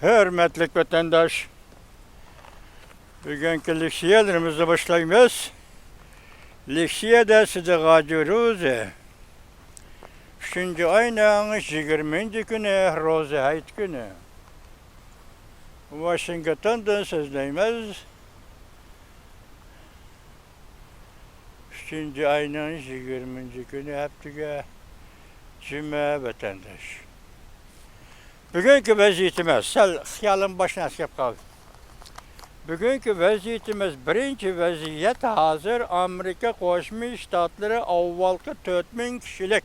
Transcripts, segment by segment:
Hürmetli vatandaş, bugünkü leksiyelerimizi başlayımız. Leksiyede size gacırız. 3. ayının 20. günü, Roze Hayt günü. Washington'dan sözleyimiz. 3. ayının 20. günü heptüge cüme vatandaş. Bugünkü vaziyetimiz, sel xiyalın başına eskip kaldı. Bugünkü vaziyetimiz, birinci vaziyet hazır Amerika Qo'shma Shtatlari avvalgi 4000 kishilik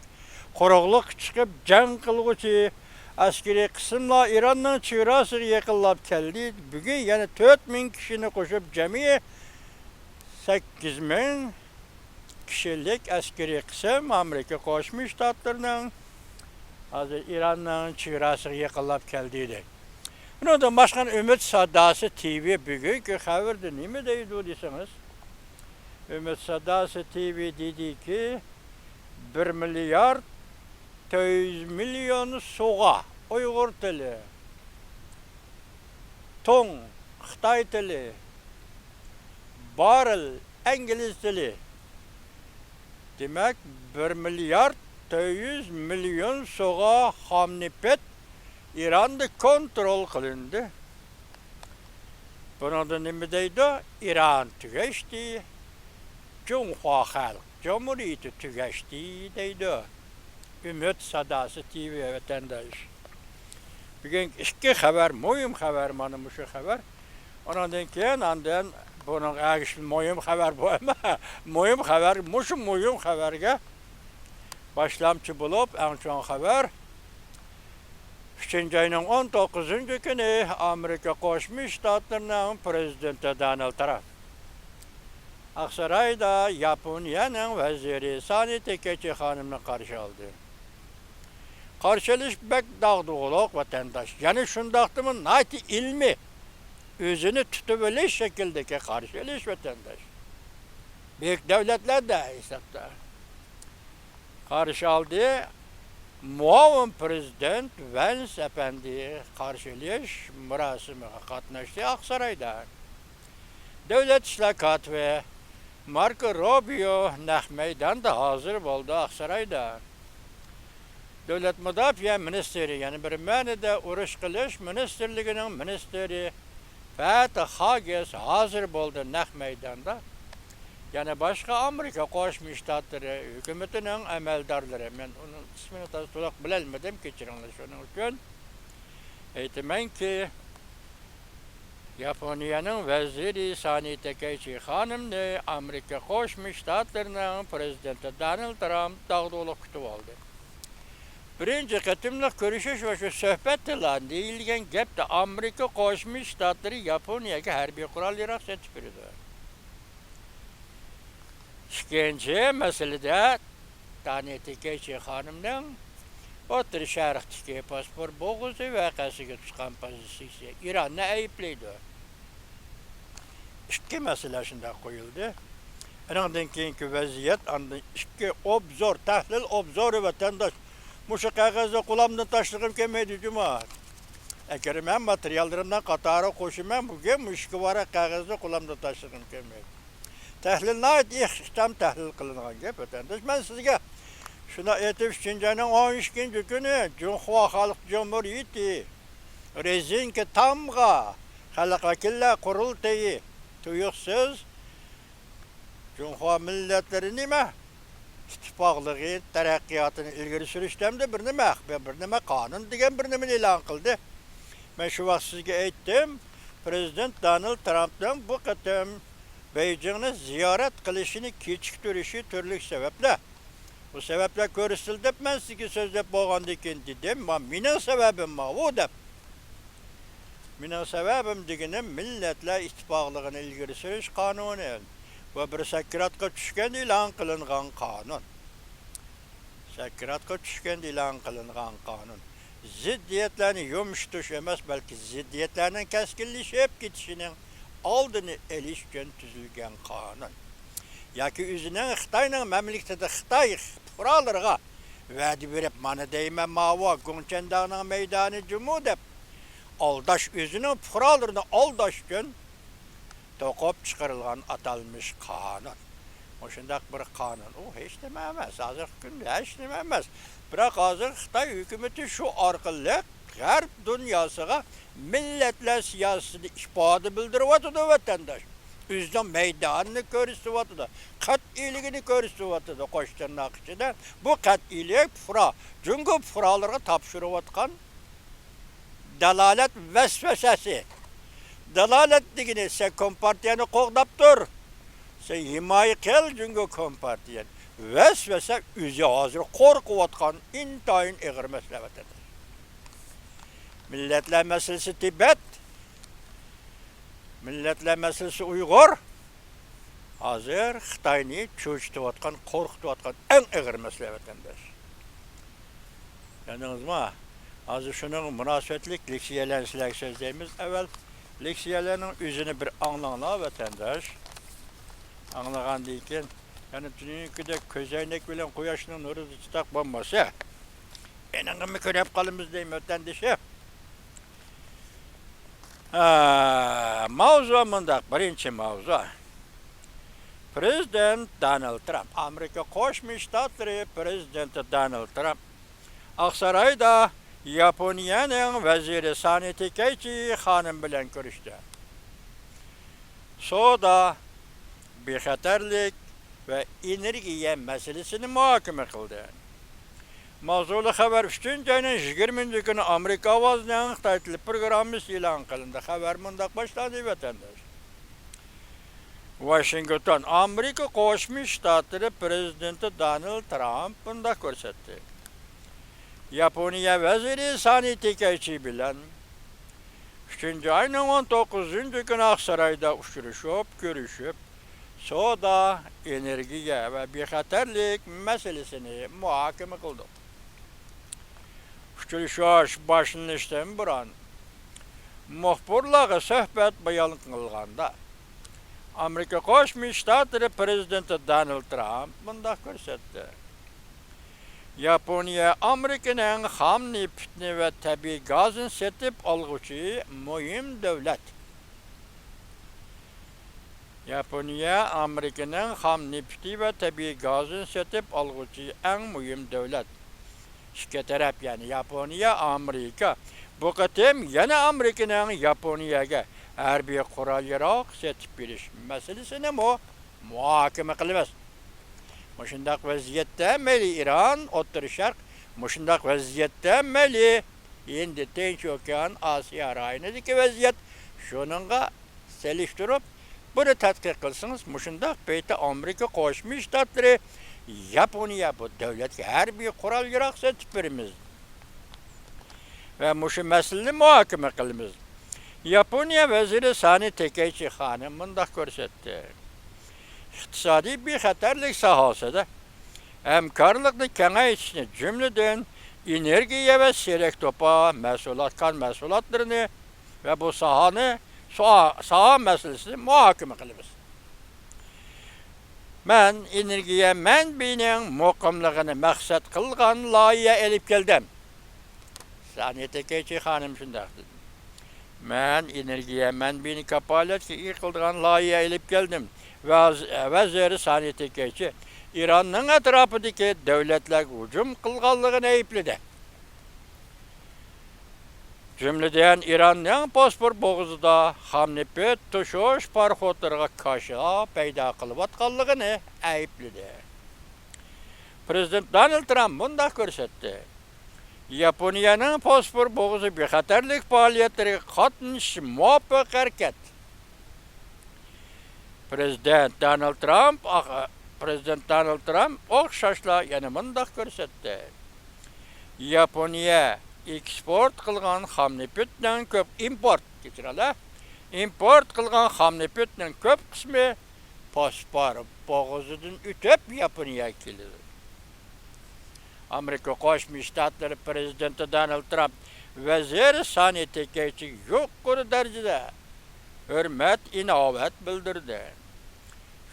quruqliq chiqib jang qilguvchi askeriy qismlar Iranning chegarasiga yaqinlab keldi. Bugun yana 4000 kishini qo'shib jami 8000 kishilik askeriy qism Amerika Qo'shma Shtatlarining hazır İran'ın chegarasiga yaqinlab keldi. Bundan başqa Ümit Sadası TV bugünkü xabarda nima deydi deseniz? Ümit Sadası TV dedi ki 1 milyar 100 milyon soğa Uyghur tili, Tong Xitay tili, Barıl İngiliz tili. Demek 1 milyar 100 milyon soğa hamnipet İran'da kontrol kılındı. Buna da ne deydi? İran tügeçti. Cumhuriyet Halk Cumhuriyeti tügeçti deydi. Ümit Sadası TV vatandaş. Bugün iki haber, mühim haber manı şu haber. Ondan keyin andan bunun ağışlı mühim haber bu ama mühim haber, mühim haberge başlamçı bulup en son haber 3. ayının 19. günü Amerika Qo'shma Shtatlarining prezidenti Donald Trump Aksaray'da Yaponiyaning vaziri Sani Tekechi xonimni qarshi oldi. Qarshilish bek dağdığılık vatandaş. Yani şundaqdimi nayti ilmi özünü tutabiliş şekildeki qarshilish vatandaş. Büyük devletler de hesapta. Qarshi oldi. Muavin Prezident Vance Efendi qarshilish murosimiga qatnashdi Aksaray'da. Devlet İşler Katibi Marco Rubio naq maydonda hazır bo'ldi Aksaray'da. Devlet Müdafiye Ministeri, yani bir ma'noda urush qilish ministerligining ministeri Pat Hages hazır bo'ldi naq maydonda. Yani başka Amerika Qo'shma Shtatlari hükümetining amaldorlari, men onun ismini to'liq bilolmadim, kechiringlar shuning uchun. Aytaman ki Yaponiyaning vaziri Sani Tekechi xonimni Amerika Qo'shma Shtatlarining prezidenti Donald Trump dağdığılık kutib oldi. Birinci qatimliq ko'rishish va shu suhbat tilandi deyilgan gapda Amerika Qo'shma Shtatlari Yaponiyaga harbiy qurol-yarog' sotib berdi. İkinci meselede Sani Tekechi xonimning O'tir Sharqdagi pasport bo'g'izi voqeasiga chiqqan pozitsiyasi İranni ayblaydi. İki mesele shunday qo'yildi. Undan keyingi vaziyat, ikki obzor, tahlil obzori vatandaş. Mushu qog'ozni qo'limdan tashlag'im kelmaydi jumat. Agar men materiallarimdan qatori qo'shiman, bugun mushku varaq qog'ozni qo'limdan tashlag'im kelmaydi. Tahlillar ixcham tahlil qilingan gap vatandaş. Men sizga shuni aytib, 3. ayning 12. günü Cumhuriyet Halk Cumhuriyeti Rezinki Tamg'a Xalq vakillar qurultayi tuyuqsiz Cumhuriyet millatları nima ittifoqligi taraqqiyotini ilgari surishda bir nima qonun degan bir nima e'lon qildi. Men shu vaqt sizga aytdim, Prezident Donald Trump'dan bu qatam Beijingni ziyorat qilishini kechiktirishi turli sabablar. Bu sebepler ko'rsatildi, men sizga so'zlab bo'lgandan keyin dedim, mening sababim bu deb. Mening sababim degani millatlar ittifoqligini ilgari surish qonuni va bir sakratga tushgan e'lon qilingan qonun. Sakratga tushgan e'lon qilingan qonun. Ziddiyatlarni yumshatish emas, balki ziddiyatlarning keskinlashib ketishining oldini olish uchun tuzilgan qonun. Yoki o'zining Xitoyning mamlakatida Xitoy fuqarolariga va'da berib, mana deyman, mavo Go'nchandag'ning maydoni jumu deb aldaş özünün fıralarını aldaş gün tokup çıkarılan atalmış kanun. O şundak bir kanun. O hiç dememez. Hazır günde hiç dememez. Bırak hazır Xitay hükümeti şu arkalık Garp dünyasına milletler siyasını ispadı bildirip atıdı vatandaş. Üzden meydanını görüstü atıdı. Kat'iligini görüstü atıdı koştanın akışıdan. Bu kat'ilik fıra. Çünkü fıralara tapşırıp atkan dalalet vesvesesi. Dalalet digini sen kompartiyanı qoğdap dur. Sen himayi qil çünkü kompartiyan. Vesvese üzü hazır korkup atkan intayın eğir meslevetedir. Milletler meselesi Tibet, milletler meselesi Uygur, hazır Xitayni çöçtüp atkan, korkutup atkan en eğir meslevetendir. Yandınız mı? Hazır şunun münasebetlik leksiyelerini sizlerle sözleyimiz. Evvel leksiyelerinin yüzünü bir anlana vatandaş. Anlagan deyken, yani dünyada közeynek bilen koyaşının nuru çıtak bombası. Enanı mı körep kalımız deyim vatandaşı. Mavzu mındak, birinci mavzu. Prezident Donald Trump, Amerika Qo'shma Shtatları prezidenti Donald Trump, Aksaray'da Yaponiyaning vaziri Sani Takaichi xonim bilan ko'rishdi. Soda, bexatarlik ve energiya meselesini muhokama qildi. Mavzuli xabar 3-ayning 20 kuni Amerika ovozining Xitoy tili programmasi e'lon qilindi. Xabar mundaq boshlandi vatandosh. Washington, Amerika Qo'shma Shtatları prezidenti Donald Trump bunda ko'rsatdi. Yaponiya vaziri Sani Takaichi bilan 3-ayning 19 kuni Aksarayda uchrashib, ko'rishib, soda, energiya ve bexatarlik meselesini muhokama qildi. Uchrashuv boshlanishdan burun muxbirlarga suhbat bayon qilganda Amerika Qo'shma Shtatları prezidenti Donald Trump bunda ko'rsatdi. Yaponiya Amerika'nın ham neftini ve tabiiy gazını setip algıcı mühim devlet. Yaponiya Amerika'nın ham nefti ve tabiiy gazını setip algıcı en mühim devlet. İki taraf yani Yaponiya, Amerika. Bu qatim yana Amerika'nın Yaponiyaga harbiy qurol-yarog' setip berish meselesini muhokama qilamiz. Muşundak vaziyette meli İran, O'rta Sharq, muşundak vaziyette meli endi Tinch okean, Asiya rayonidagi vaziyat şununla seliştirip bunu tadqiq qilsangiz, muşundak paytda Amerika Qo'shma Shtatları Yaponiya bu devletga harbiy qurol-yarog' setib beramiz. Ve muşu meseleni muhokama qilamiz. Yaponiya vaziri Sani Takaichi xonim mundaq ko'rsatdi. İqtisadi bexatarlik sahasida hamkorlikni kengaytirishni jumladan energiya ve serak topa mahsulotlarini ve bu saha meselesini muhokama qilamiz. Men energiya manbining muqimligini maqsad qilgan loyiha elib keldim. Sani Takaichi xonim shunday dedi. Men energiya manbini kapolatga qilgan loyiha elib keldim. Vaziri Sani Takaichi İran'ın etrafındaki devletler hücum kılganlığını ayıpladı. Cümleden İran'ın Bospor boğazında hamnepet tuşuş parxotlarına karşı payda kılıp atkanlığını ayıpladı. Prezident Donald Trump bunda ko'rsatdi. Yaponiya'nın Bospor boğazı bexatarlik faaliyetleriga qatnashish muvaffaq harakat. Prezident Donald Trump o'xshashla yana mundaq ko'rsatdi. Yaponiya eksport qilgan xamnepetdan ko'p import qilgan xamnepetdan ko'p qismi Bospor bo'g'ozidan o'tib Yaponiyaga keladi. Amerika Qo'shma Shtatları prezidenti Donald Trump vaziri Sani Takaichi yuqori darajada hurmat, inovat bildirdi.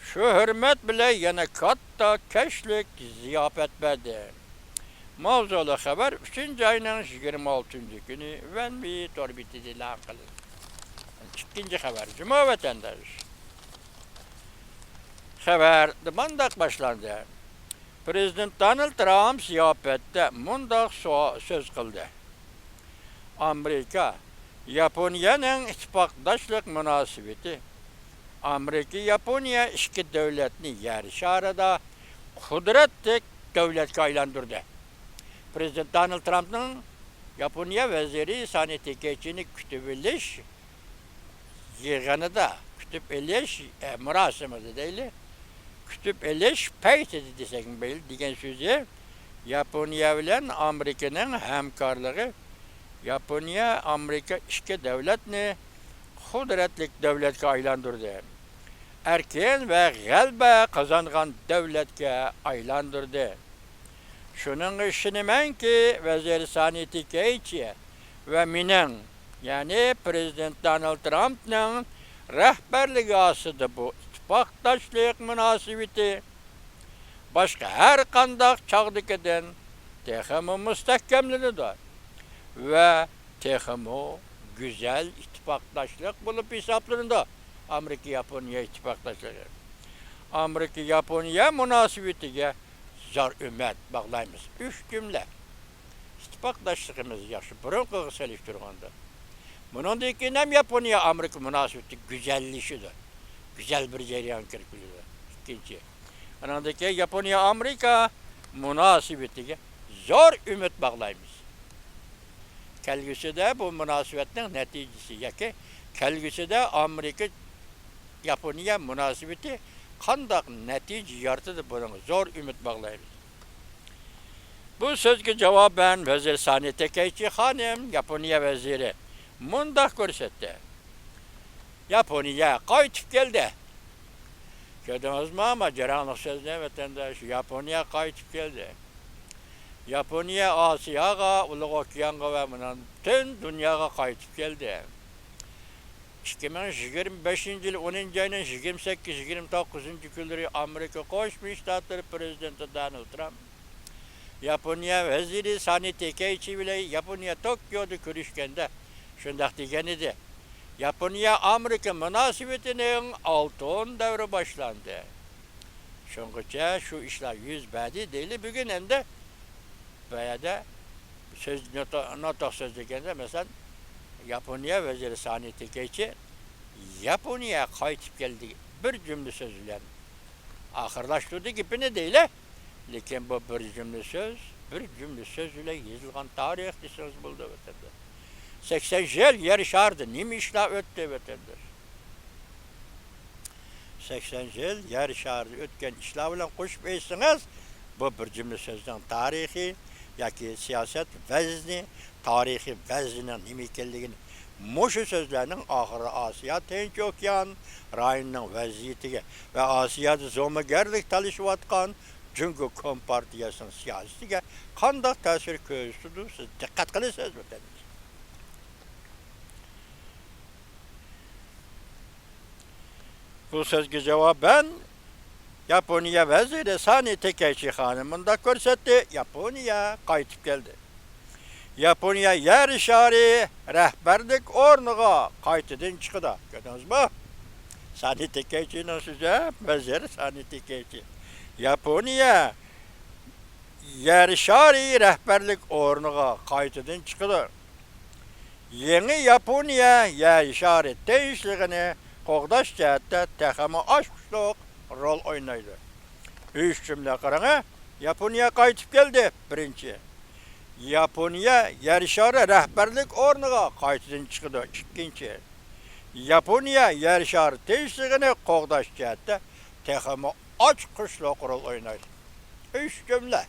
Şu hürmet bile yana katta keşlik ziyafet verdi. Mavzulu haber 3. ayının 26. günü ben bir torbiti dilan kılın. İkinci haber Cuma vatandaş. Haber mandak başlandı. Prezident Donald Trump ziyafette mundak söz kıldı. Amerika, Yaponiyanın ittifakdaşlık münasebeti. Amerika, Yaponiya iki devletini yarı arada kudretlik devletke aylandırdı. Prezident Donald Trump'ın Yaponiya veziri Sani Tekeci'ni kütübeliş yığını da kütübeliş murasimesi değil. Kütübeliş peytedi desek böyle diyen sözü Yaponiya ile Amerika'nın hemkarlığı. Yaponiya, Amerika iki devletini kudretlik devletke aylandırdı. Erken ve galbe kazangan devletke aylandırdı. Şunun işini men ki Vezir Sani Tekeci ve minin yani Prezident Donald Trump'ın rehberliği asıdı bu ittifakdaşlık münasebeti. Başka her kandak çağdıkeden tehimi müstehkemlenidir ve tehimi güzel ittifakdaşlık bulup hesaplanında Amerika-Japonya ittifakdaşlığı. Amerika-Japonya münasebetiga zor ümmet bağlayımız. 3 cümle. İttifakdaşlığımız yaxşı burunqı seliştirganda. Bunun da hem Japonya Amerika münasebeti güzelleşidir. Güzel bir cereyan kirkilidir. İkinci. Anadaki Japonya Amerika münasebetiga zor ümmet bağlayımız. Kelgüsü de bu münasebetin neticesi yaki kelgüsü de Amerika Japonya münasebeti kandak netice yartıdır bunun zor ümit bağlayırız. Bu sözge cevaben Vezir Sani Tekeci hanım Japonya veziri mundak görsetti. Japonya kayıtıp geldi. Gördünüz mü ama ceranlık sözüne vatandaş Japonya kayıtıp geldi. Japonya Asya'ga, Uluk Okyan'a ve bütün dünyaya kayıtıp geldi. 2025 yıl 10. ayının 28-29. günleri Amerika Koşmuş Ştatları Prezidenti Donald Trump, Japonya veziri Sani Tekeichi ile Japonya Tokyo'da görüşkende şundak degen idi. Japonya Amerika münasebetinin altın devri başlandı. Şunguça şu işler yüz bedi değil bugün hem de veya da söz notak söz degende mesela Japonya veziri Sani Tekeichi Japonya'ya kayıtıp geldi bir cümle sözüyle. Ahırlaştırdı gibi ne değil. Lakin bu bir cümle sözüyle yazılgan tarih söz buldu vatandaş. 80 yıl yarışardı, nimi işler öttü vatandaş. 80 yıl yarışardı, ötken işlerle koşup eysiniz, bu bir cümle sözden tarihi, yaki siyaset vezni, tarihi vezninin nimikelliğini, Muşu sözlerinin ahırı Asya Tinç Okyan rayonunun vaziyetiga ve Asya'da zomagerlik talışıvatkan Cumhur Kompartiyasının siyasetiga qanday ta'sir ko'rsatdi siz diqqat qilasiz vatandaş. Bu sözge cevaben Japonya veziri Sani Tekeichi hanımın da ko'rsatdi. Japonya qaytib geldi. Japonya yer şari rehberlik ornuğa qaytadan çıkıda. Gördünüz mü? Sani Tekeichi'nin sözü vezir Sani Tekeichi. Japonya yer şari rehberlik ornuğa qaytadan çıkıda. Yeni Japonya yer şari değişliğini qoğdaş cəhətdə təxəmi aşmışlıq rol oynaydı. 3 cümle qarana Japonya qayıtıp geldi birinci. Japonya yarışarı rehberlik ornuğa qaytadan çıkıdı ikinci. Japonya yarışarı değişliğini qoğdaş cəhətdə təxəmi aşmışlıq rol oynaydı. 3 cümle.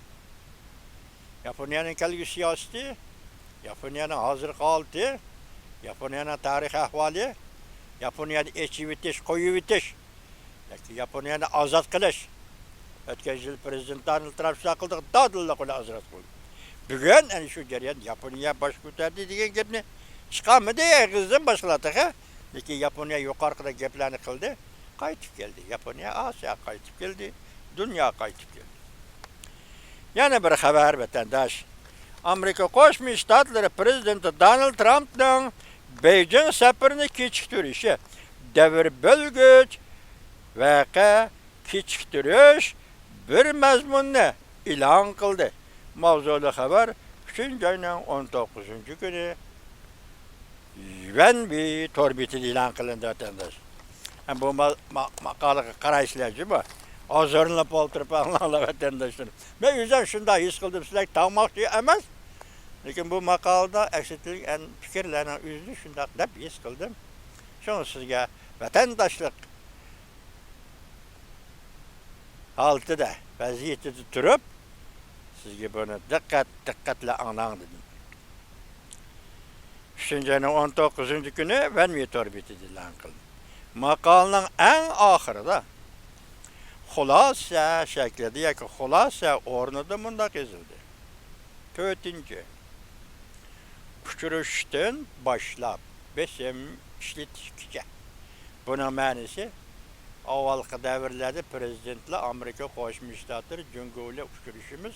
Japonya'nın kelgü siyaseti, Japonya'nın hazır halti, Japonya'nın tarih ahvali, Japonya'da eçi bitiş, koyu bitiş, Japonya'da azat kılış. Ötken yıl Prezident Donald Trump sakıldık, dadıllık öyle azat kıldı. Bugün yani şu cereyan Japonya baş kurtardı diyen gepni çıkamı diye kızdan başladık ha. Lakin Japonya yukarıda geplerini kıldı, kayıtıp geldi. Japonya Asya kayıtıp geldi, dünya kayıtıp geldi. Yana bir haber vatandaş. Amerika Qo'shma Shtatlari prezidenti Donald Trumpning Beijing safarini kechiktirishi davr bo'lgich vaqa kechiktirish bir mazmunni e'lon qildi. Mavzuli xabar 3-oyning 19-kuni Yuan torbitida e'lon qilindi vatandaş. Bu maqolaga qarasizlarchi bu. Ozorlanib o'tirib anlanglar vatandaşlar. Men o'zim shunday his qildim, sizlar taqmoqchi emas. Lekin bu maqolada aks etilgan fikrlarning o'zini shunday deb his qildim. Shuni sizga vatandaşlık altida vaziyatida turib sizga buni diqqatli anglang dedim. 3-oyning 19-kuni Van torbitida e'lon qildi. Maqolaning eng oxirida xulosa shaklida yoki xulosa o'rnida bundaq yozildi. 4. Uchrashishdan boshlab besim ishlatishgacha. Buning ma'nosi avvalgi davrlarda prezidentlar Amerika Qo'shma Shtatlari Jungo'yla uchrashishimiz,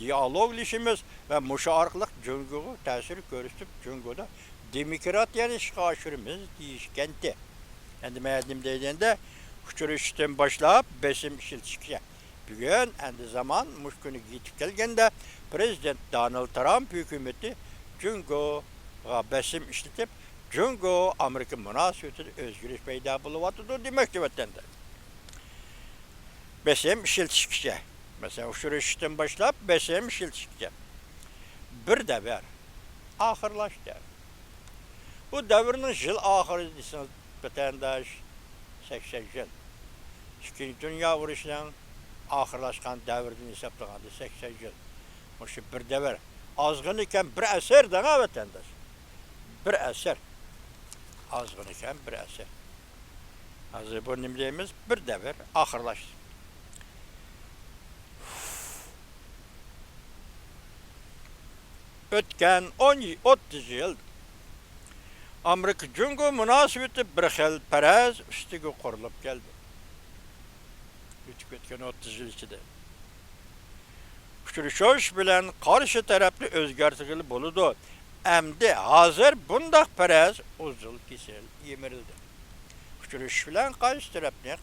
dialoglashishimiz va mushu orqali Jungo'ga ta'sir ko'rsatib, Jungo'da demokratiyani ishga oshiramiz deyishgandi. Endi men deganda uchrashishdan boshlab besim ishlatishgacha. Bugun endi zaman mush kuni yetib kelganda prezident Donald Trump hukumati Jungo'ga besim ishlatib, Jungo Amerika munosabatida o'zgarish paydo bo'lyapti demoqchi vatanda. Besim ishlatishgacha. Mesela uchrashishdan boshlab besim ishlatishgacha. Bir davr oxirlashdi. Bu davrning yil oxiri desangiz vatandaş 80 yil. Ikkinchi dunyo urushining oxirlashgan davrdan hisoblaganda 80 yil. O'sha bir davr ozg'in ekan bir asr da vatandaş. Bir asr. Ozg'in ekan bir asr. Hozir bu nima deymiz? Bir davr oxirlashdi. O'tgan 10-30 yil Amerika Jungo munosabati bir xil paraz ustiga qurilib keldi. O'tgan 30 yil ichida. Uchrashish bilan qarshi tarafni o'zgartirib bo'ladi. Endi hozir bundaq paraz uzil kesil yemirildi. Uchrashish bilan qarshi tarafni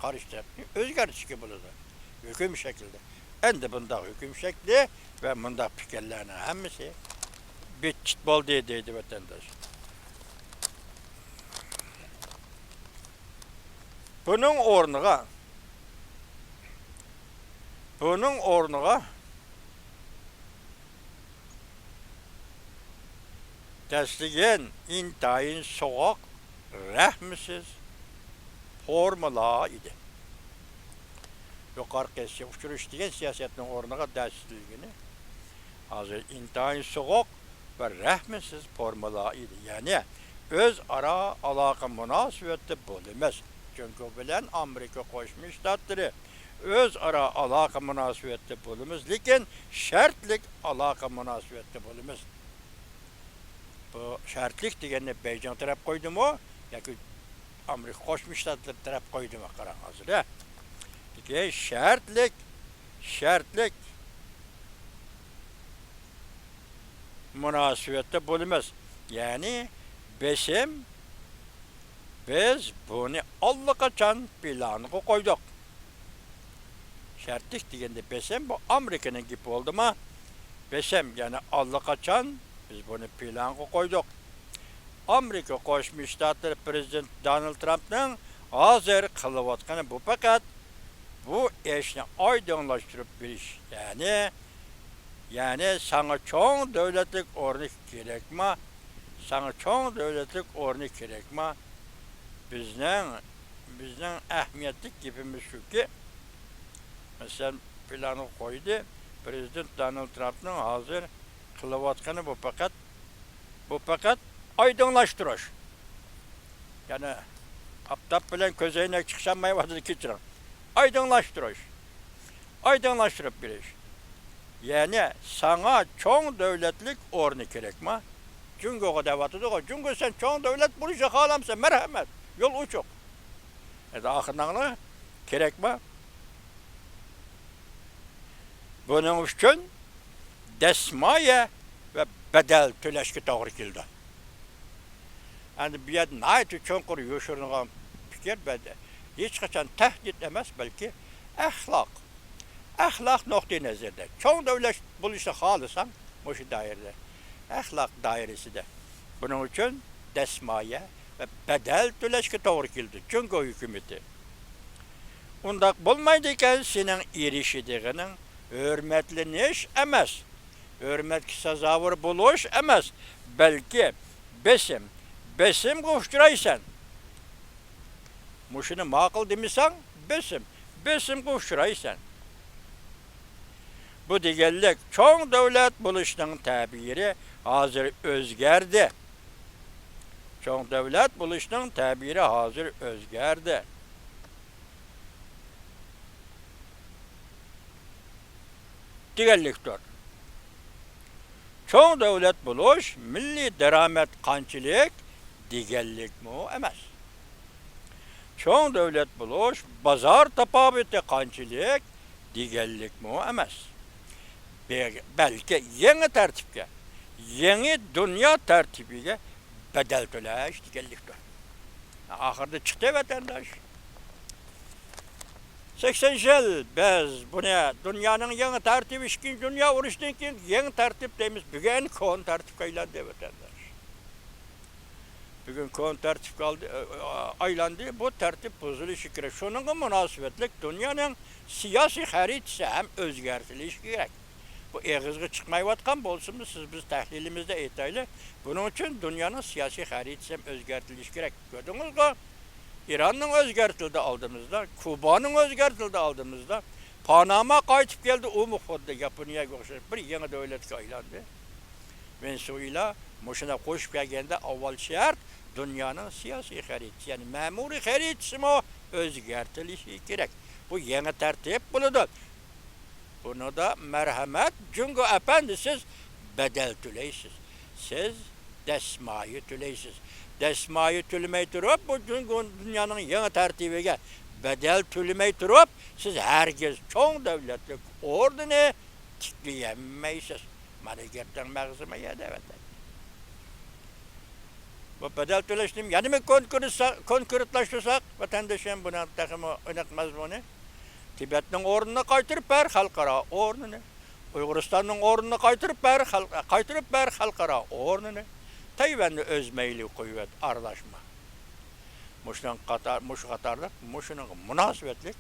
o'zgartirishga bo'ladi. Hukm shaklida. Endi bundaq hukm shakli va bundaq fikrlarning hammasi bitchit bo'ldi deydi vatandaş. Bunun o'rniga tasdigen intayin soğuk, rahmsiz formula idi. Yukarıki uçuruş degan siyasetning o'rniga tasdigini hozir intayin soğuk ve rahmsiz formula idi. Yani o'zaro aloqa munosabati bo'lmas. Chunki bilan Amerika Qo'shma Shtatlari o'zaro aloqa munosabati bo'lmas, lekin shartlik aloqa munosabati bo'lmas. Bu shartlik deganda Beijing taraf qo'ydimi yoki Amerika Qo'shma Shtatlari taraf qo'ydimi qarang hozir. Lekin shartlik munosabati bo'lmas. Yani biz bunu allaqachon planga qo'ydik. Shartlik deganda besim bu Amerikaning gapi bo'ldimi? Besim yani allaqachon biz bunu planga qo'ydik. Amerika Qo'shma Shtatlari prezident Donald Trumpning hozir qilayotgani bu faqat bu ishni oydinlashtirib berish. Yani sana çoğun devletlik örnek gerekme, sana çoğun devletlik örnek gerekme. Bizden ehemmiyetlik gibimiz şu ki, mesela planı koydu, Prezident Donald Trump'ın hazır kılıvatkanı bu fakat aydınlaştırış. Yani aptap bilen közeyine çıkışanmayı vardır ki çıran. Aydınlaştırıp bir iş. Yani sana çoğun devletlik örnek gerekme. Jungo'ga davatıdır o. Jungo sen çoğun devlet buluşa halamsa merhamet. Yol uçuk. Ahırdan gerekme. Bunun için desmaye ve bedel töleşki doğru kildi. Yani bir yer nayet çonkur yoşurnuğun fikir bede. Hiç kaçan tehdit emez belki ahlak. Ahlak noktayı nezirde. Çoğun devlet buluşta halısan bu şu dairede. Ahlak dairesi de. Bunun için desmaye ve bedel töleşki doğru kildi. Çünkü o hükümeti. Undak bulmaydıyken senin irişidiğinin hürmetleniş emez. Hürmetki sazavur buluş emez. Belki besim kuşturaysan. Muşunu makıl demisan besim kuşturaysan. Bu digellik çoğun devlet buluşunun tabiri hazır özgerdi. Çoğun devlet buluşunun tabiri hazır özgerdi. Digelliktir. Çoğun devlet buluş, milli deramet kançilik digellik mu emez. Çoğun devlet buluş, bazar tapabeti kançilik digellik mu emez. Belki yeni tertipke, yeni dünya tertibiyle bedel töleş digelliktir. Ahırda çıktı vatandaş. 80 yıl biz buna dünyanın yeni tertibi, işkin dünya uğraştığın ki yeni tertip demiş. Bugün kon tertip aylandı vatandaş. Bugün kon tertip aylandı, bu tertip bozuluşu gerek. Şunun münasebetlik dünyanın siyasi haritası hem özgertiliş gerek. Bu eğizgi çıkmayıvatkan bolsun mu siz biz tahlilimizde etaylı. Bunun için dünyanın siyasi haritası hem özgertiliş gerek. Gördünüz mü? İran'ın özgertildi aldığımızda, Kuba'nın özgertildi aldığımızda, Panama kayıtıp geldi, o muhudda Japonya'ya bir yeni devlet aylandı. Venezuela, Muşuna koşup geldiğinde avval şart, dünyanın siyasi haritası, yani memuri haritası mı özgertilişi gerek. Bu yeni tertip buludur. Bunu da merhamet, çünkü efendi siz bedel tüleysiz. Siz desmayı tüleysiz. Desmayı tülmey durup, bu dünyanın yeni tertibine bedel tülmey durup, siz herkes çoğun devletlik ordunu tikleyemeysiz. Maliyetten mağzıma yedi evet. Bu bedel tüleştim, yani mi konkurutlaştırsak, vatandaşın buna takımı oynatmaz bunu. Tibet'in ordunu kaytırıp ver halkara ordunu. Uyguristan'ın ordunu kaytırıp ver halkara ordunu. Tayvan'da öz meyli kuvvet arlaşma. Muş Katar'da Muş'un münasebetlik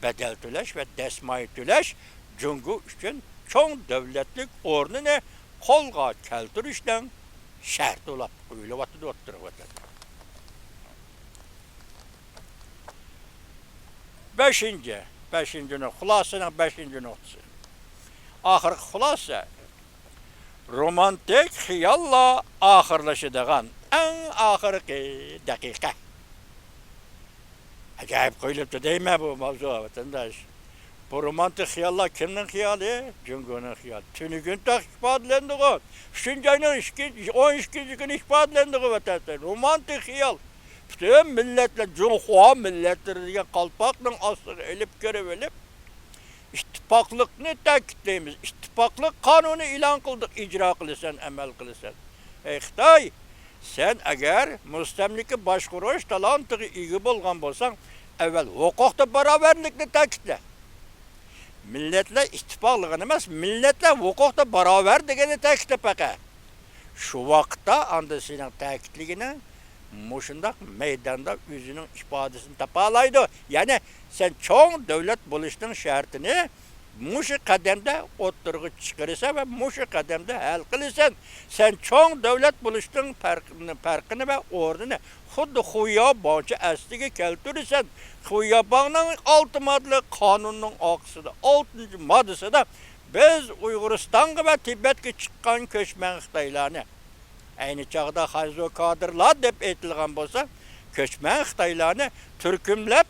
bedel tüleş ve desmayı tüleş cungu için çoğun devletlik ordunu kolga keltirişten şart olap kuyuluvatı da ottırıvatı. Beşinci hulasının beşinci noktası. Ahır hulasa romantik hiyalla ahırlaşıdığan en ahırki dakika. Acayip koyulup değil mi bu mavzu vatandaş? Bu romantik hiyalla kimin hiyali? Cungunun hiyali. Tünü gün tak ispatlandığı. 3. ayının 12. gün ispatlandığı vatandaş. Romantik hiyal. Bütün milletler, Cunhua milletleri diye kalpakla asırı elip görevelip İttifaklıkını takipteyimiz. İttifaklık kanunu ilan kıldık. İcra kılırsan, emel kılırsan. Xitay, sen eğer müstemliki başkuruş talantığı iyi bulgan bolsan, evvel hukukta beraberlikle takiple. Milletle ittifaklıkını emez, milletle hukukta beraber degeni takiple peki. Şu vakta andasının takitliğine muşundak meydanda yüzünün ifadesini tapalaydı. Yani sen çoğun devlet buluştuğun şartını muşu kademde oturuğu çıkarırsan ve muşu kademde hal kılırsan. Sen çoğun devlet buluştuğun farkını ve ordunu xuddi xuya bağcı əsligi keltirirsen. Xuya bağının 6 madde kanunun aksıda 6. maddesi de biz Uyguristan'a ve Tibet'e çıkan köçmen Xitaylarını aynı çağda Hazo kadırlar dep etilgan bolsa, köçmen Xitaylarını türkümlep,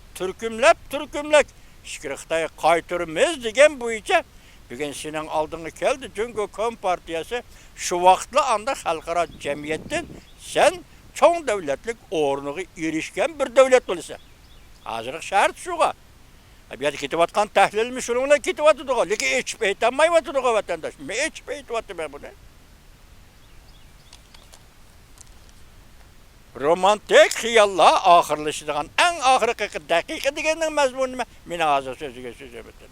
şükür Xitay'a kaytırmız degen bu içe, bugün senin aldığını geldi, çünkü Kompartiyası şu vaxtlı anda halkara cemiyetten sen çoğun devletlik ornuğu erişken bir devlet olursa. Hazırlık şart şuğa. Bu yerda ketayotgan tahlilmi shuninglar ketyapti, lekin hech aytolmayapti vatandosh. Men hech aytyapman buni. Romantik xiyollar oxirlashadigan eng oxirgi daqiqa deganning mazmuni meni hozir so'ziga so'zlayapman.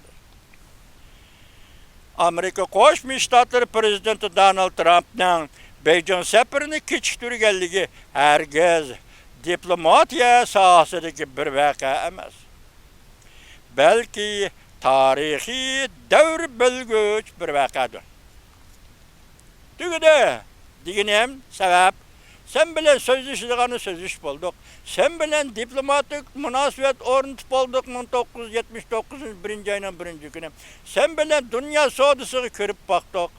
Amerika Qo'shma Shtatlar prezidenti Donald Trampning Beijing safarini kechiktirganligi hargiz diplomatiya sohasidagi bir voqea emas. Balki tarixiy davr bilgich bir voqeadir. Tugidi deganim sabab sen bilan sözleşiş bulduk. Sen bilan diplomatik münasebet o'rnatib bulduk 1979 birinci ayının birinci günü. Sen bilan dünya savdosini ko'rib baktık.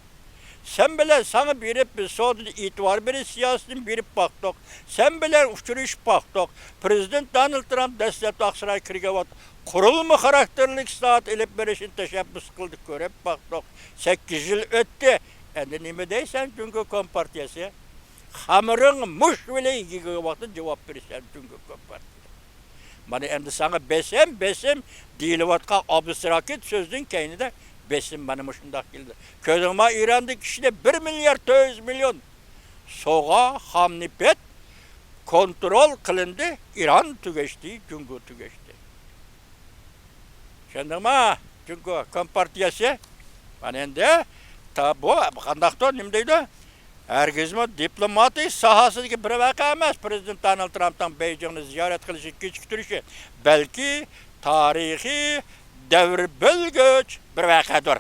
Sen bilan sana berip biz savdoda itibar berip siyasetini berip baktık. Sen bilan uchrashib baktık. Prezident Donald Trump dastlabki Aqsaray kirgan qurulma xarakterlik saat elib berishini tashabbus qildik, ko'rib baktık. 8 yil o'tdi. Endi nima deysan Cumhur Kompartiyasi? Xamiring mush bilan yigiga vaqtda javob berishar Cumhur Kompartiyasi. Mana endi sana besem deyilayotgan abstrakit so'zning keynida besim mana shundoq keldi. Ko'zingma İran'daki kishida 1 milyar 400 milyon so'g'a hamnipet kontrol qilindi. İran tugashdi, Cumhur tugashdi. Tushundingmi? Cumhur Kompartiyasi mana endi bu qandaqdir nima deydi? Herkesme diplomatik sahasidagi bir voqea emas. Prezident Donald Trump'tan Beijingni ziyorat qilishi kechiktirilishi, balki tarixiy davr bilgich bir voqeadir.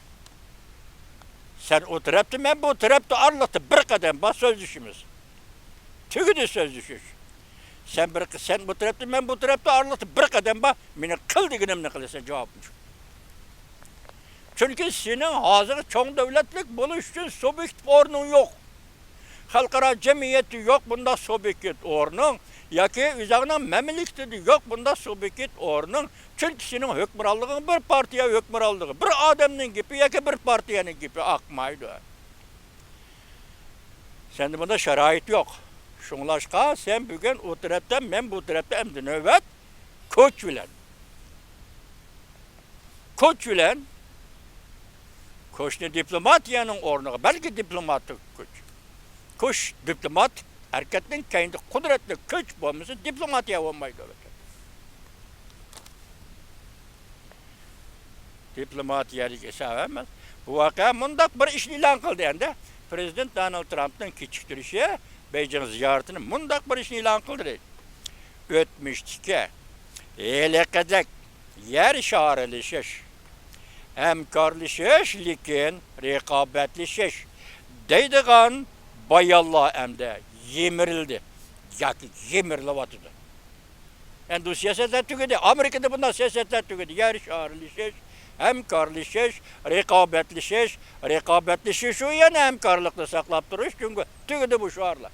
Sen o tarafta, men bu tarafta aralaqda bir qadam bas so'zlashimiz. Tugidi so'zlashish. Sen bu tarafta, men bu tarafta aralaqda bir qadam bas, meni qil deganimni qilasan javobim shu. Chunki sening hozir cho'ng davlatlik bo'lish uchun subyektiv o'rning yo'q. Xalqaro jamiyati yo'q bunda subyektiv o'rning yoki o'zingning mamlakatida yo'q bunda subyektiv o'rning. Chunki sening hukmronliging bir partiya hukmronligi, bir odamning gapi yoki bir partiyaning gapi aqmaydi. Senda bunda sharoit yo'q. Shunglashqa sen bugun o tarafdan, men bu tarafdan endi navbat ko'ch bilan. Ko'ch bilan ko'chni diplomatiyaning o'rniga, balki diplomatik ko'ch. Ko'ch diplomat hareketinin kendi kudretli köç bo'lmasa diplomatiya olmaydi. Diplomatiyaga hesab emas. Bu voqea mundaq bir ishni e'lon qildi endi. Prezident Donald Trump'ning kechiktirishi Beijing ziyoratini mundaq bir ishni e'lon qildi. O'tmishdiki elaqadek yer shaharlashish, hamkorlashish, lekin raqobatlashish deydigan bayallah emde yemirildi. Yoki yemirilyapti. Endi bu siyasetler tugadi. Amerikada bundan siyasetler tugadi. Yer shaharlashish, hamkorlashish, raqobatlashish u yana hamkorlikni saqlab turish chunki tugadi bu shuarlar.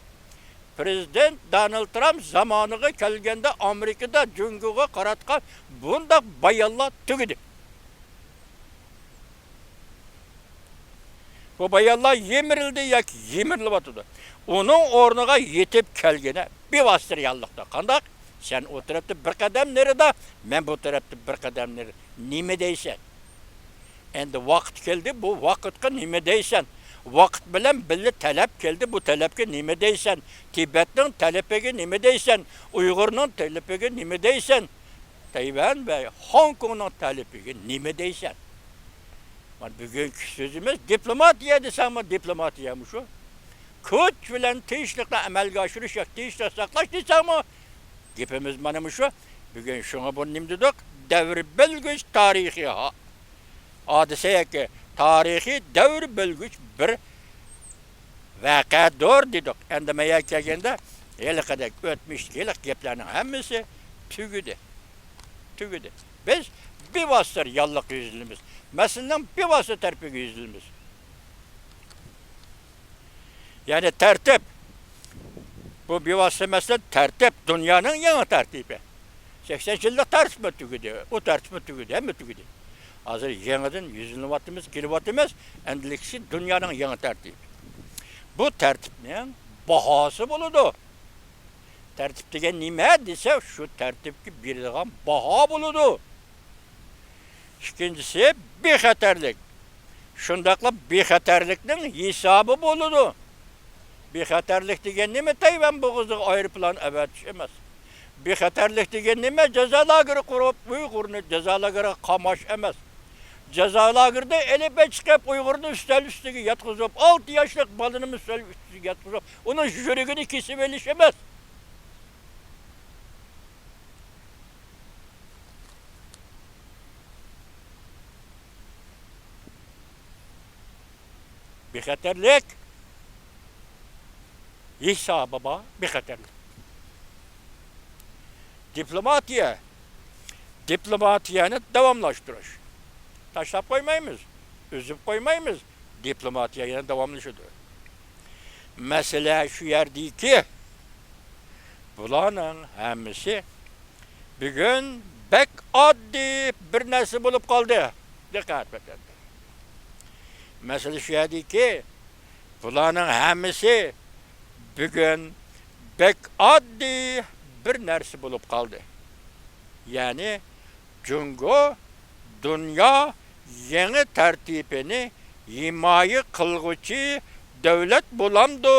Prezident Donald Trump zamoniga kelganda Amerikada Cumhurga qaratgan bundaq bayallar tugadi. Bu bayallar yemirildi yoki yemirilyapti. Onun o'rniga yetib kelgani bevositiyallikda. Qandaq? Sen o tarafta bir qadam nerida, men bu tarafta bir qadam nerida. Nima deysan? Endi vaqt keldi, bu vaqtga nima deysan? Vaqt bilan birga talab keldi, bu talabga nima deysan? Tibetning talabiga nima deysan? Uyg'urning talabiga nima deysan? Tayvan va Hong Kongning talabiga nima deysan? Bugünkü sözümüz diplomatiya desem diplomatiya mı şu? Koç bilen teyişlikle amelga aşırış yok, teyişlik saklaş desem o. Gipimiz bana mı şu? Bugün şuna bunu dedik, devr bilgüç tarihi hadiseye ki tarihi devr bilgüç bir vakadur dedik. Endemeye geldiğinde kadar ötmüştük, geplerinin hemmisi tügüdü. Tügüdü. Biz bir vasıtır yallık yüzlümüz. Mesela bir vasıta terpik yüzlümüz. Yani tertip. Bu bir vasıta mesela tertip. Dünyanın yeni tertibi. 80 yıllık tertip mi tüküdü? O tertip mi tüküdü? Hem mi tüküdü? Hazır yeniden 100 wattımız, kilowattımız endiliksi dünyanın yeni tertibi. Bu tertibinin bahası buludu. Tertip degen nime dese şu tertipki bir baha buludu. İkincisi bexatarlik. Şundaqla bexatarlikning hisobi bo'ladi. Bexatarlik degan nima? Tayvan bo'g'izida aeroplan avatish emas. Bexatarlik degan nima? Jazo lageri qurib, Uyg'urni jazo lageriga qamash emas. Jazo lagerida elib chiqib Uyg'urni ustal ustiga yotqizib, 6 yoshlik bolani ustal ustiga yotqizib, uning yuragini kesib olish emas. Bexatarlik hisobi bor, bexatarlik. Diplomatiyani davomlashtirish. Tashlab qo'ymaymiz, uzib qo'ymaymiz. Diplomatiya yana davomlashidir. Masala shu yerdiki, bularning hammasi bugun bek oddiy bir narsa bo'lib qoldi. Diqqat qiling. Masala shu yerdiki, bularning hammasi bugun bek oddiy bir narsa bo'lib qoldi. Ya'ni Jungo dunyo yangi tartibini himoya qilguvchi davlat bo'lamdi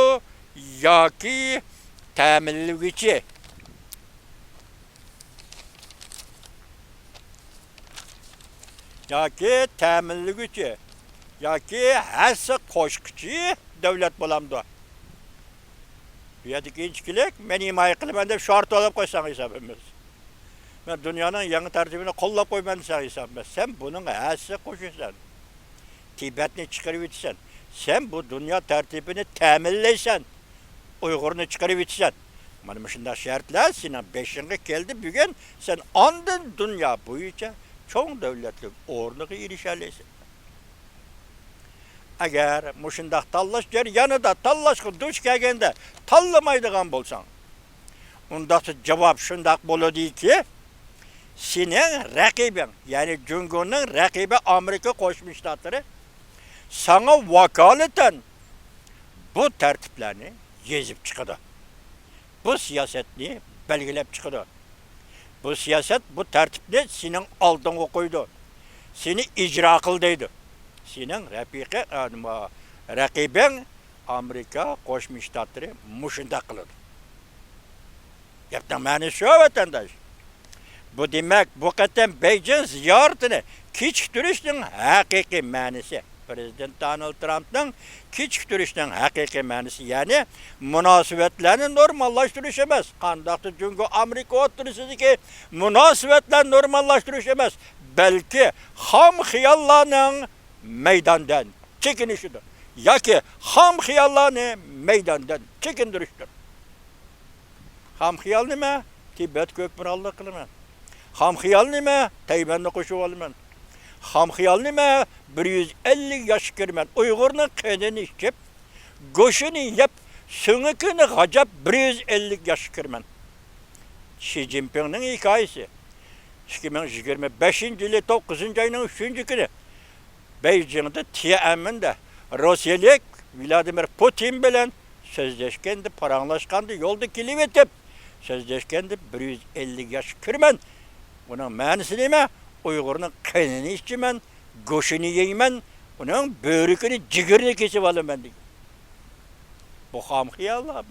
yoki ta'minlovchi. Yoki ta'minlovchi yoki hassa qo'shqichi davlat bo'lamdi. Bu yerda ikkinchilik, men himoya qilaman deb shart olib qo'ysang hisobimiz. Men dunyoning yangi tartibini qo'llab qo'yman desang hisobimiz. Sen buning hassa qo'shasan. Tibetni chiqarib o'tsan. Sen bu dunyo tartibini ta'minlaysan. Uyg'urni chiqarib o'tsan. Mana shunday shartlar sening 5-ga keldi. Bugun sen ondan dunyo bo'yicha cho'ng davlatlik o'rniga erisha olasan. Agar mushundaq tanlash yanida tanlashga duch kelganda tanlamaydigan bo'lsang, unda javob shundaq bo'ladiki, sening raqibing, ya'ni Jungoning raqibi Amerika Qo'shma Shtatlari sana vakolatan bu tartiblarni yezib chiqadi. Bu siyosatni belgilab chiqadi. Bu siyosat, bu tartibni sening oldinga qo'ydi. Seni ijro qil deydi. Sening raqibing Amerika Qo'shma Shtatlari mushunda qiladi. Gapning ma'nosi shu, vatandosh. Bu demak, bu qatam Beijing ziyoratini kechiktirishning haqiqiy ma'nosi. Prezident Donald Trumpning kechiktirishning haqiqiy ma'nosi, ya'ni munosabatlarni normallashtirish emas. Qandaqdir Jungo Amerika o'rtasidagi munosabatlarni normallashtirish emas, balki xom xiyollarning maydondan chekinishidir. Yoki xom xiyollarni maydondan chekintirishdir. Xom xiyol nima? Tibet ko'kmirallik qilaman. Xom xiyol nima? Tayvanni qo'shib olaman. Xom xiyol nima? 150 yosh kirman. Uyg'urning qanini ichib, go'shini yeb, so'ngikini g'ajab 150 yosh kirman. Xi Jinpingning hikoyasi 2025-yili 9-oyning 3-kuni Beijingda Tiananmen'da Rossiyalik Vladimir Putin bilan so'zlashganda, paranglashganda, yo'lda kelib o'tib so'zlashganda 150 yosh kirman. Buning ma'nosi nima? Uyg'urning qanini ichaman, go'shini yeyman, uning bo'rikini, jigirini kesib olaman degan. Bu xom xiyollar.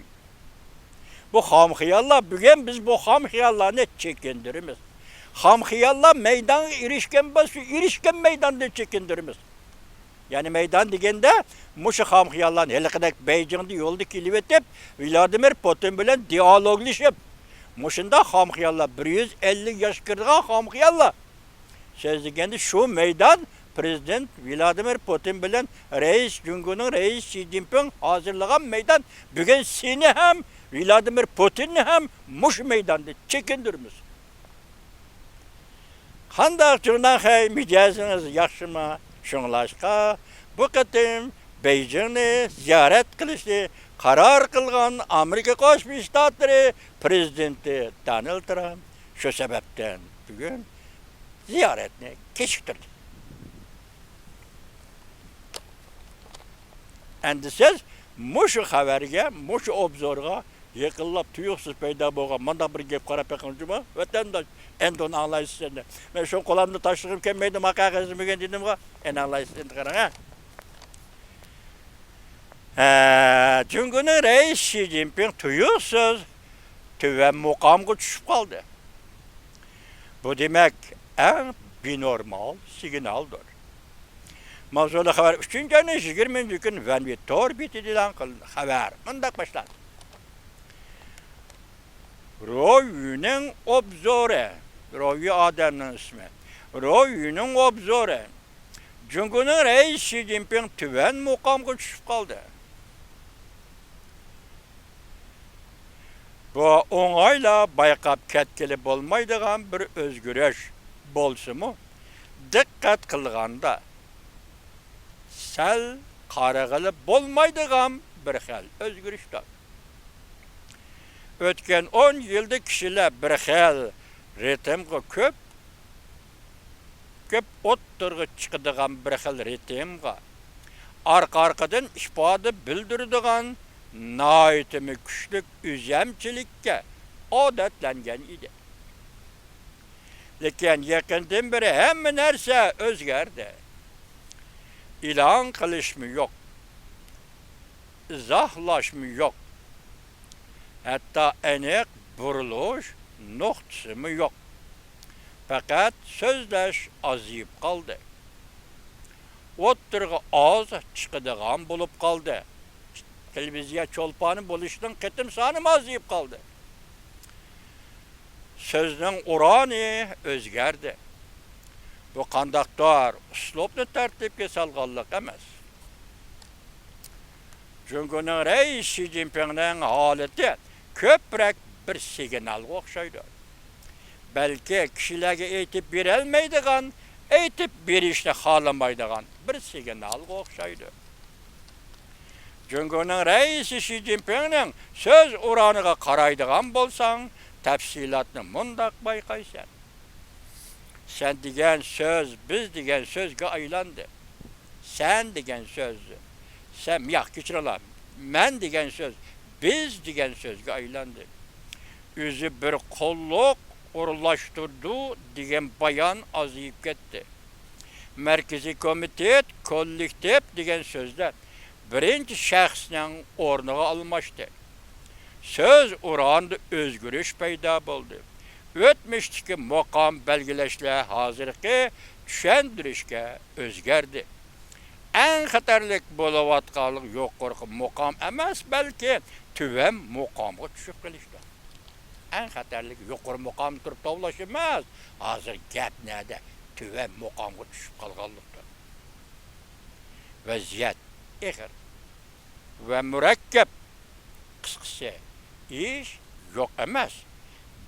Bu xom xiyollar. Bugun biz bu xom xiyollarni chekindiramiz. Xom xiyollar maydonga erishgan bo'lsa, erishgan maydondan chekindiramiz. Ya'ni maydon deganda mushu xom xiyollarni haliqidek Beijingda yo'lda kelib o'tib, Vladimir Putin bilan dialoglashib, mushunda xom xiyollar 150 yosh kirgan xom xiyollar. Söz deganda shu maydon Prezident Vladimir Putin bilan Jungoning rais Xi Jinping hozirlagan maydon. Bugun seni ham, Vladimir Putinni ham mush maydonda chekindiramiz. Qanday turdan hay mijozingiz yaxshimi? Shunglashqa bu qatim Beijingni ziyorat qilishni qaror qilgan Amerika Qo'shma Shtatlari prezidenti Donald Trump shu sababdan bugun ziyoratni kechiktirdi. Endi siz mushu xabarga, mushu obzorga Yıkıllap tuyuksuz peyda boğan. Manda bir gep karap yakıncıma. Vatandaş. En don anlayışı sende. Ben şu kolamda taşırım kemmeydim. Haka kızımı gendidim ha. En anlayışı sende karan ha. Çünkü reis Xi Jinping tuyuksuz tüven mukamga düşüp kaldı. Bu demek en binormal signaldir. Mavzulu haber 3. ayının 20. gün Venvitor bitidilen kılındı. Haber. Mındak başladı. Roy'un obzore. Roy adamın ismi. Roy'un obzore. Cumhurbaşkanı reis Xi Jinping tüven mukamga düşüp kaldı. Bu oңайla bayqap ketkili bolmaydigan bir özgürüş bolsumu dikkat kılganda sel qaragılı bolmaydigan bir xil özgürüşdür. Ötken 10 yılda kişiler bir xil ritimga köp otturga çıkıdigan bir xil ritimga arka-arkadan ifade bildirdigan naitimi küçlük üzemçilikke adetlengen idi. Lekin yakından beri hemen nerse özgerdi. İlan kılışmı yok. Zahlaşmı yok. Hatta enek buruluş noktası mı yok. Fakat sözleş azıyıp kaldı. Otturga az çıkıdığan bulup kaldı. Televizya çolpanı buluştan ketim sanım azıyıp kaldı. Sözün oranı özgerdi. Bu kandaktar usluplu tertipke salgallık emez. Çünkü reis Xi Jinping'in haleti köprek bir signal okşaydı. Belki kişilerge eğitip birelmeydigan, eğitip bir işte halamaydigan bir signal okşaydı. Çünkü reis Xi Jinping'in söz oranıga karaydigan bolsan, tafsilatını mundak baykaysan. Sen digen söz, biz digen sözge aylandı. Sen digen söz, sen yak geçirelim. Men digen söz, biz digen sözge aylandı. Üzü bir kolluk uğurlaştırdı digen bayan azıyıp gitti. Merkezi komitet, kollektif digen sözler birinci şahsının ornuğa almıştı. Söz oranında özgürüş peyda buldu. Ötmüşteki mukam belgileşle hazırki düşendirişke özgerdi. En xatarlik bolavatqanlık yok korku mukam emas belki tüven mukamga düşüp gelişti. En xatarlik yuqur mukam turib tavlaş emas. Hazır gap nede tüven mukamga düşüp kalganlıktır. Vaziyet ehir ve mürekkep kıskısı iş yok emas.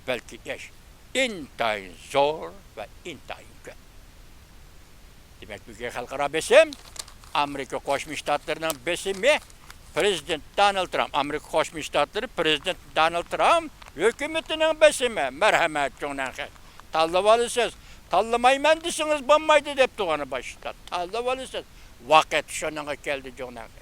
Belki iş intayın zor ve intayın köp. Demek büyük halkara besim, Amerika Koşmuş Ştatları'nın besimi, Prezident Donald Trump, Amerika Koşmuş Ştatları, Prezident Donald Trump, hükümetinin besimi, merhamet çoğunan xel. Tallavalısız, tallamayman desiniz, banmaydı deyip doğanı başta. Tallavalısız, vakit şonuna geldi çoğunan xel.